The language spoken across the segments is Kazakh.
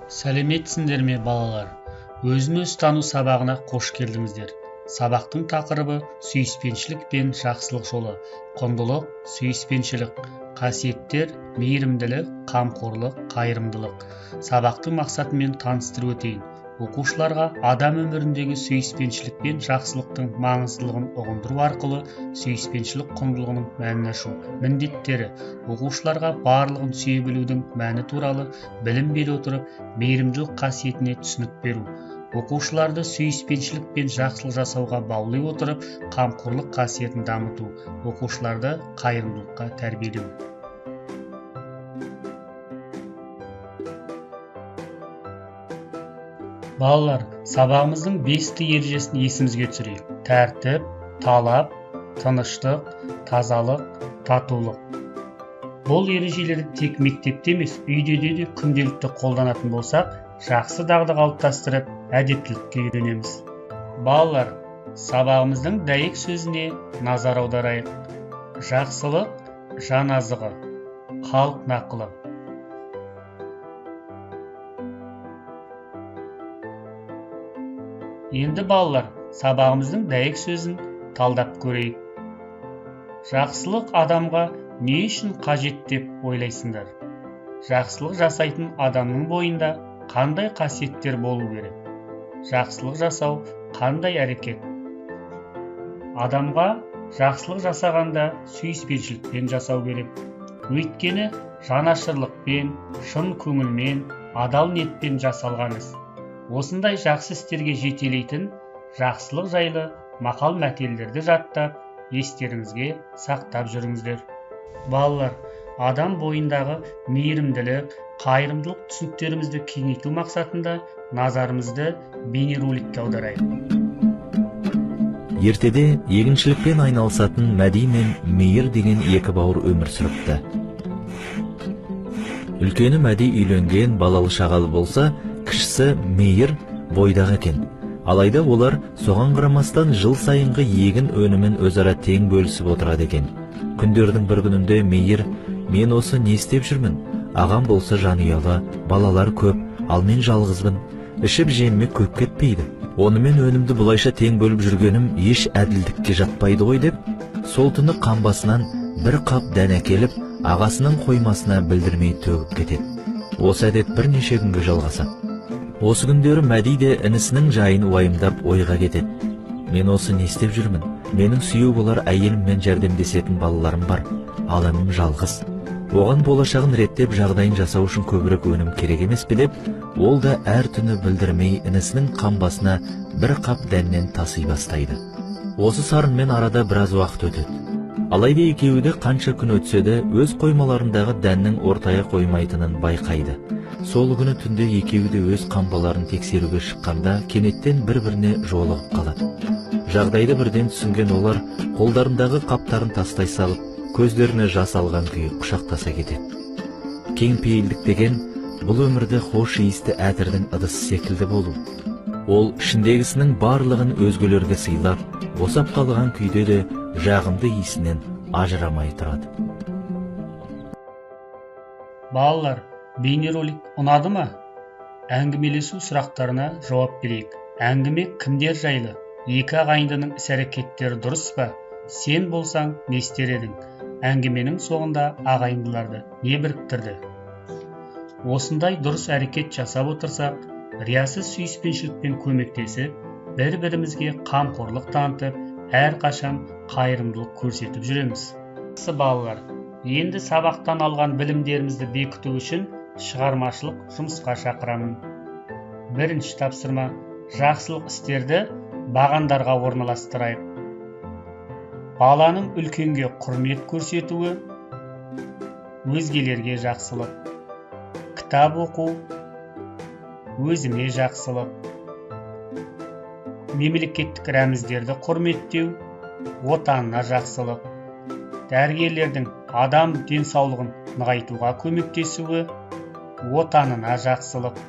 Сәлеметсіңдер ме балалар? Өзін-өз тану сабағына қош келдіңіздер. Сабақтың тақырыбы сүйіспеншілік пен жақсылық жолы. Құндылық, сүйіспеншілік, қасиеттер, мейірімділік, қамқорлық, қайырымдылық. Сабақтың мақсатымен таныстырып өтейін. Оқушыларға адам өміріндегі сүйіспеншілік пен жақсылықтың маңыздылығын ұғындыру арқылы сүйіспеншілік құндылығының мәнін ашу, міндеттері, оқушыларға барлығын сүйе білудің мәні туралы білім бере отырып, мейірімділік қасиетіне түсінік беру. Оқушыларды сүйіспеншілік пен жақсылық жасауға баулай отырып, қамқорлық қасиетін дамыту, оқушыларды қайырымдылыққа тәрбиелеу. Балалар, сабағымыздың 5 ережесін есімізге түсірейік. Тәртіп, талап, тыныштық, тазалық, татулық. Бұл ережелерді тек мектепте емес, үйде де күнделікті қолданатын болсақ, жақсы дағды қалыптастырып, әдептілікке үйренеміз. Балалар, сабағымыздың дәйек сөзіне назар аударайық. Жақсылық, жан азығы, халық нақылы. Енді балалар, сабағымыздың дәйек сөзін талдап көрейік. Жақсылық адамға не үшін қажет деп ойлайсыңдар? Жақсылық жасайтын адамның бойында қандай қасиеттер болу керек? Жақсылық жасау қандай әрекет? Адамға жақсылық жасағанда сүйіспеншілікпен жасау керек. Өйткені жанашырлықпен, шын көңілмен, адал ниетпен жасалған іс. Осындай жақсы істерге жетелейтін жақсылық жайлы мақал-мәтелдерді жаттап, естеріңізге сақтап жүріңіздер. Балалар, адам бойындағы мейірімділік, қайырымдылық түсініктерімізді кеңейту мақсатында назарымызды бейнероликке аударайық. Ертеде егіншілікпен айналысатын Мәди мен Мейір деген екі бауыр өмір сүріпті. Үлкені Мәди үйленген, балалы шағалы болса, кішісі Мейір бойдағы екен. Алайда олар соған қарамастан жыл сайынғы егін өнімін өзара тең бөлісіп отырады екен. Күндердің бір күнінде Мейір: "Мен осы не істеп жүрмін? Ағам болса жанұялы, балалар көп, ал мен жалғызбын. Ішіп жеміме көп кетпейді. Онымен өнімді бұлайша тең бөліп жүргенім еш әділдікке жатпайды ғой" деп, сол түні қамбасынан бір қап дән әкеліп, ағасының қоймасына білдірмей төгіп кетеді. Осы әдет бірнеше күнге жалғасады. Осы күндері Мәди де інісінің жайын уайымдап ойға кетеді. "Мен осы не істеп жүрмін? Менің сүйеу болар әйеліммен жәрдемдесетін балаларым бар, ал інім жалғыз. Оған болашағын реттеп жағдайын жасау үшін көбірек өнім керек емес пе" деп, ол да әр түні білдірмей інісінің қамбасына бір қап дәннен таси бастайды. Осы сарынмен арада біраз уақыт өтеді. Алайда екеуі де қанша күн өтсе де өз қоймаларындағы дәннің ортaya қоймайтынын байқайды. Сол күні түнде екеуі де өз қамбаларын тексеруге шыққанда кенеттен бір-біріне жолығып қалады. Жағдайды бірден түсінген олар қолдарындағы қаптарын тастай салып, көздеріне жас алған күйі құшақтаса кетеді. Кеңпейілдік деген бұл өмірде хош иісті әтірдің ыдысы секілді болу. Ол ішіндегісінің барлығын өзгелерге сыйлап, босап қалған күйде де жағымды иісінен ажырамай тұрады. Балалар, бейнеролик ұнады ма? Әңгімелесу сұрақтарына жауап берейік. Әңгіме кімдер жайлы? Екі ағайындының іс-әрекеттері дұрыс па? Сен болсаң не істер едің? Әңгіменің соңында ағайындыларды не біріктірді? Осындай дұрыс әрекет жасап отырсақ, риясыз сүйіспеншілікпен көмектесіп, бір-бірімізге қамқорлық танытып, әрқашан қайырымдылық көрсетіп жүреміз. Балалар, енді сабақтан алған білімдерімізді бекіту үшін шығармашылық жұмысқа шақырамын. Бірінші тапсырма: жақсылық істерді бағандарға орналастырайық. Баланың үлкенге құрмет көрсетуі, өзгелерге жақсылық. Кітап оқу, өзіме жақсылық. Мемлекеттік рәміздерді құрметтеу, отанына жақсылық. Дәрігерлердің адам денсаулығын нығайтуға көмектесуі, отанына жақсылық.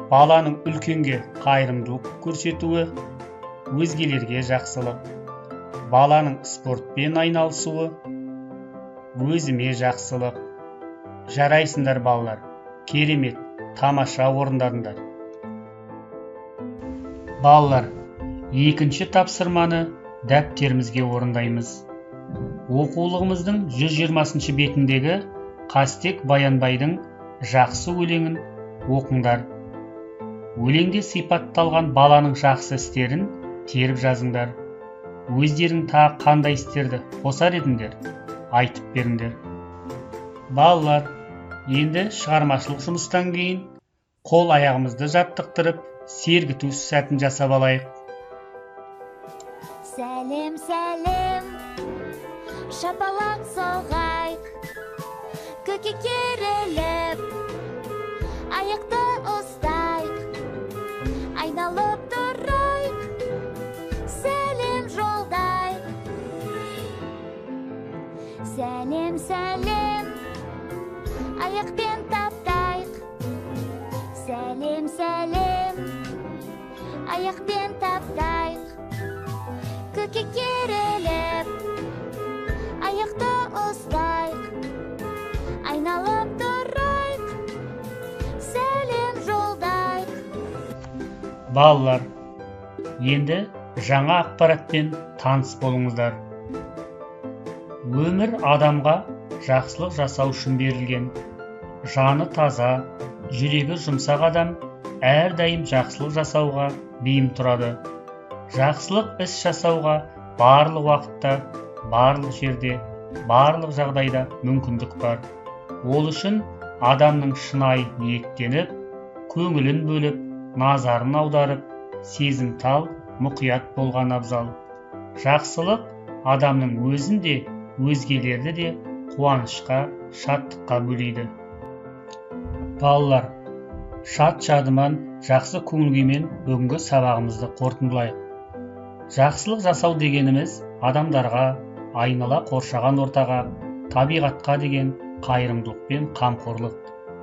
Баланың үлкенге қайырымдылық көрсетуі, өзгелерге жақсылық. Баланың спортпен айналысуы, өзіме жақсылық. Жарайсыңдар балалар, керемет. тамаша орындадыңдар. Балалар, екінші тапсырманы дәптерімізге орындаймыз. Оқулығымыздың 120 бетіндегі Қастек Баянбайдың жақсы өлеңін оқыңдар. Өлеңде сипатталған баланың жақсы істерін теріп жазыңдар. Өздерің тағы қандай істерді қосар едіңдер, айтып беріңдер. Балалар, енді шығармашылық жұмыстан кейін қол аяғымызды жаттықтырып, сергіту сәтін жасап алайық. Сәлем, сәлем, шапалақ соғайық, көке керіліп, аяқты ұстайық, айналып тұрайық, сәлем жолдайық. Сәлем, сәлем, аяқпен таптайық, сәлем, сәлем, аяқпен таптайық, көке керіліп, аяқты ұстайық, айналып тұрайық, сәлем жолдайық. Балалар, енді жаңа ақпаратпен таныс болыңыздар. Өмір адамға жақсылық жасау үшін берілген. Жаны таза, жүрегі жұмсақ адам әрдайым жақсылық жасауға бейім тұрады. Жақсылық іс жасауға барлық уақытта, барлық жерде, барлық жағдайда мүмкіндік бар. Ол үшін адамның шынайы ниеттеніп, көңілін бөліп, назарын аударып, сезімтал, мұқият болған абзал. Жақсылық адамның өзін де, өзгелерді де қуанышқа, шаттыққа бөлейді. Балалар, шат-шадыман, жақсы көңіл-күймен бүгінгі сабағымызды қорытындылайық. Жақсылық жасау дегеніміз адамдарға, айнала қоршаған ортаға, табиғатқа деген қайырымдылық пен қамқорлық.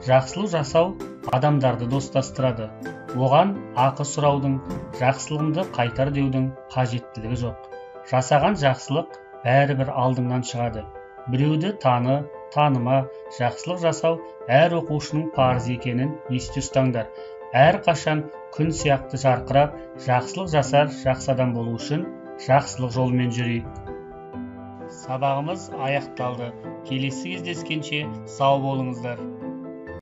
Жақсылық жасау адамдарды достастырады. Оған ақы сұраудың, жақсылығымды қайтар деудің қажеттілігі жоқ. Жасаған жақсылық бәрібір алдыңнан шығады. Біреуді таныма, жақсылық жасау әр оқушының парыз екенін есте ұстаңдар. Әрқашан күн сияқты жарқырап, жақсылық жасар жақсы адам болу үшін жақсылық жолымен жүрейік. Сабағымыз аяқталды. Келесі кездескенше сау болыңыздар.